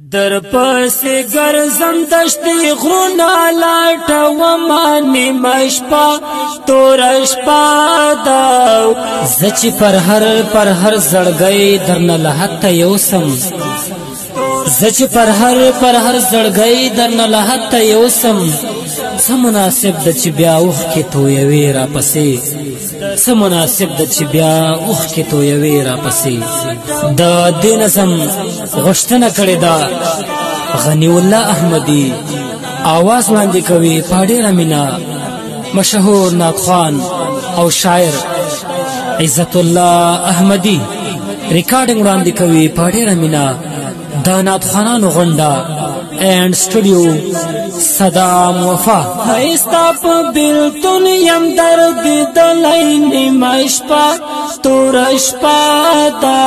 در پسې ګرځم دشتي غرونه لاټومه نیمه شپه توره شپه ده زه چې پر هر زړګی درنه له حته یوسم زه چې پر هر زړګی درنه له حته یوسم څه مناسب ده چې بیا اوښکې تویوي راپسې څه مناسب ده چې بیا اوښکې تویوي راپسې د دې نظم غوښتنه کړې ده غنی الله احمدی आवाज وړاندې کوي په ډېره مینه مشهور ناخوان او شاعر عزت الله احمدی ریکارډینګ وړاندې کوي په ډېره مینه د ناخوانانو غونډه اینڈ سټوډیو صدام وفا هستا په بیلتون یم درد دلای نیمه شپه توره شپه ده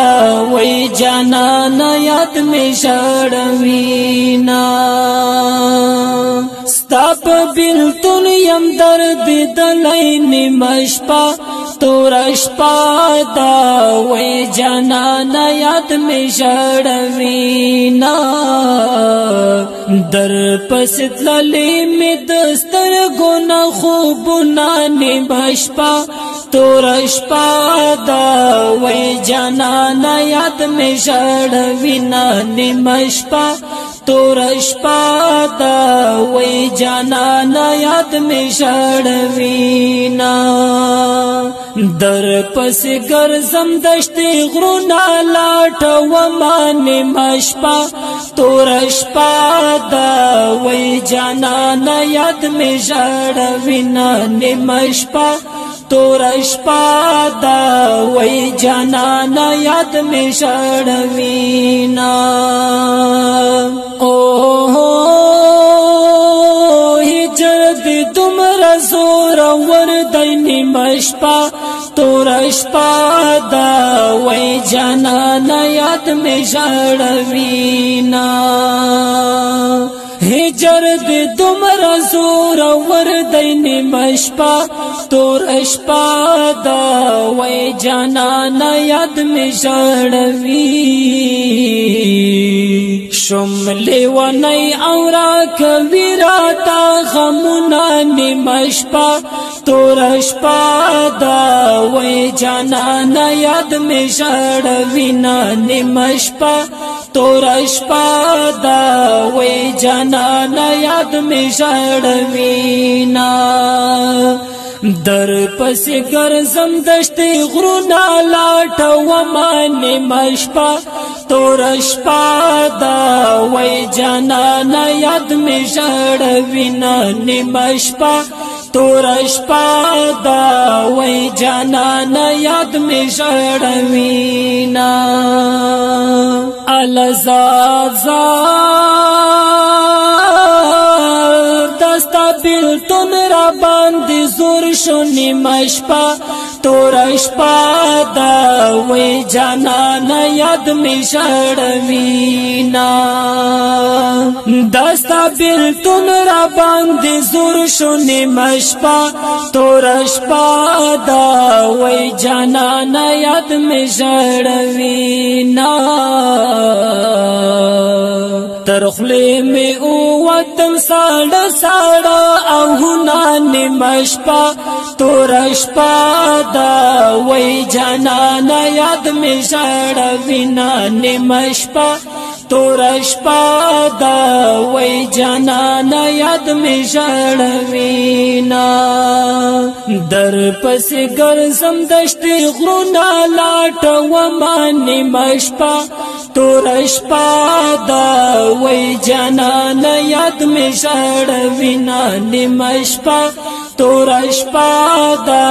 وای جانانه یاد می ژړوینا ستا په بیلتون یم درد دلای نیمه شپه توره شپه ده وای جانانه یاد می ژړوینا در پسې تللې مې د سترګو نه خوبونه نیمه شپه توره شپه ده وای جانانه یاد مې ژړوینا نیمه شپه توره شپه ده وای جانانه یاد مې ژړوینا در پسې ګرځم دشتي غرونه لاټومه نیمه شپه توره شپه ده وای جانانه یاد مې ژړوینا نیمه شپه توره شپه ده وای جانانه یاد مې ژړوینا هجر دې دومره زورور دی نیمه شپه توره شپه ده وای جانانه یاد مې ژړوینا هجر دې دومره زورور دی نیمه شپه توره شپه ده وای جانانه یاد مې ژړوي شم لیونی او را کوي راته غمونه نیمه شپه توره شپه ده وای جانانه یاد مې ژړوینا نیمه شپه توره شپه ده وای جانانه یاد مې ژړوینا در پسې ګرځم دشتي غرونه لاټومه نیمه شپه توره شپه ده وای جانانه یاد مې ژړوینا نیمه شپه توره شپه ده وای جانانه یاد مې ژړوینا الزاد دستا بیلتون را باندې زور شو نیمه شپه توره شپه ده وای جانانه یاد مې ژړوینا دستا بیلتون را باندې زور شو نیمه شپه توره شپه ده وای جانانه یاد مې ژړوینا تر خولې مې ووتم ساړه ساړه آهونه نیمه شپه توره شپه ده وای جانانه یاد مې ژړوینا نیمه شپه توره شپه ده وای جانانه یاد مې ژړوینا در پسې ګرځم دشتي غرونه لاټومه نیمه شپه توره شپه ده وای جانانه یاد مې ژړوینا نیمه شپه توره شپه ده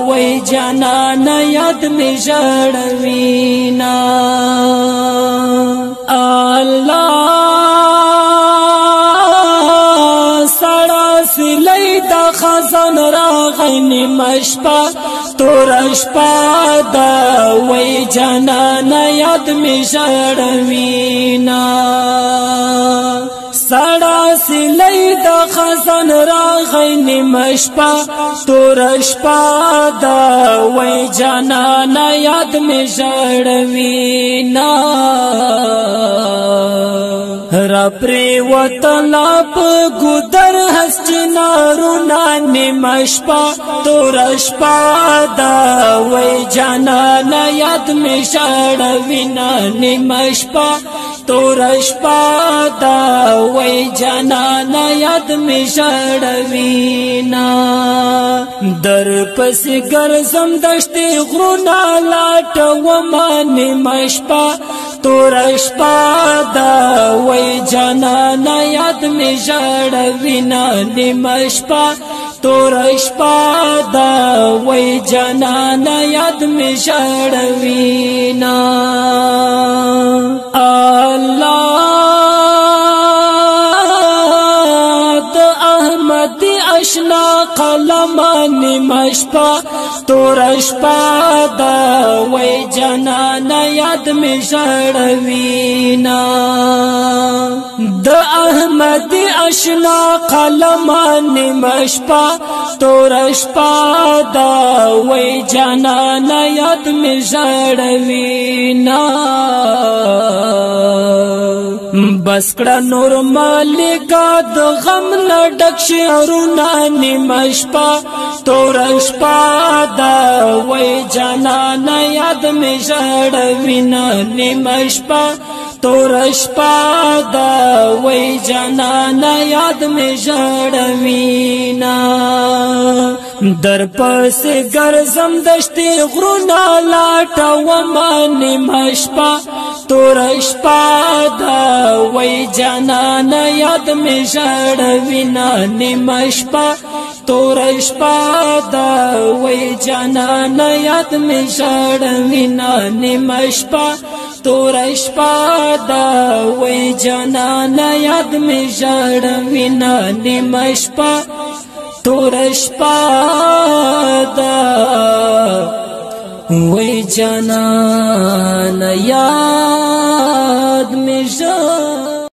وای جانانه یاد مې ژړوینا الله سړه سلی د خزان راغی نیمه شپه توره شپه ده وای جانانه یاد مې ژړوینا سړه سلی د خزان راغی نیمه شپه توره شپه ده وای جانانه یاد مې ژړوینا را پری وطلا پا گودر هست نارونا نمشپا تو رشپا دا وی جانانا یاد می شاڑوینا نمشپا تو رشپا دا وی جانانا یاد می شاڑوینا در پس گرزم دشتی غرونا لاٹ وما نمشپا تو رشپا دا وی جانانا یاد می شاڑوینا نمشپا تو رشپا دا وی جانانا یاد می شاڑوینا اشنا قلمان مشپا تو رشپا دا وی جانانا یاد می شاڑوینا د احمد اشنا قلمان مشپا تو رشپا دا وی جانانا یاد می شاڑوینا بس کړه نور مالکا د غم لډک شعرونه نیمشپا تو رشپا دا وی جانانا یاد می شاڑوینا نیمشپا تو رشپا دا وی جانانا یاد می شاڑوینا در پس گرزم دشتی غرونا لاٹا وما نیمشپا تو رشپا دا وی جانانا یاد می شاڑوینا نیمشپا تو رشپا دا وی جانانا یاد می شاڑوینا نیمشپا تو رشپا دا وی جانانا یاد می شاڑوینا نیمشپا تو رشپا دا وی جانانا یاد می شاڑوینا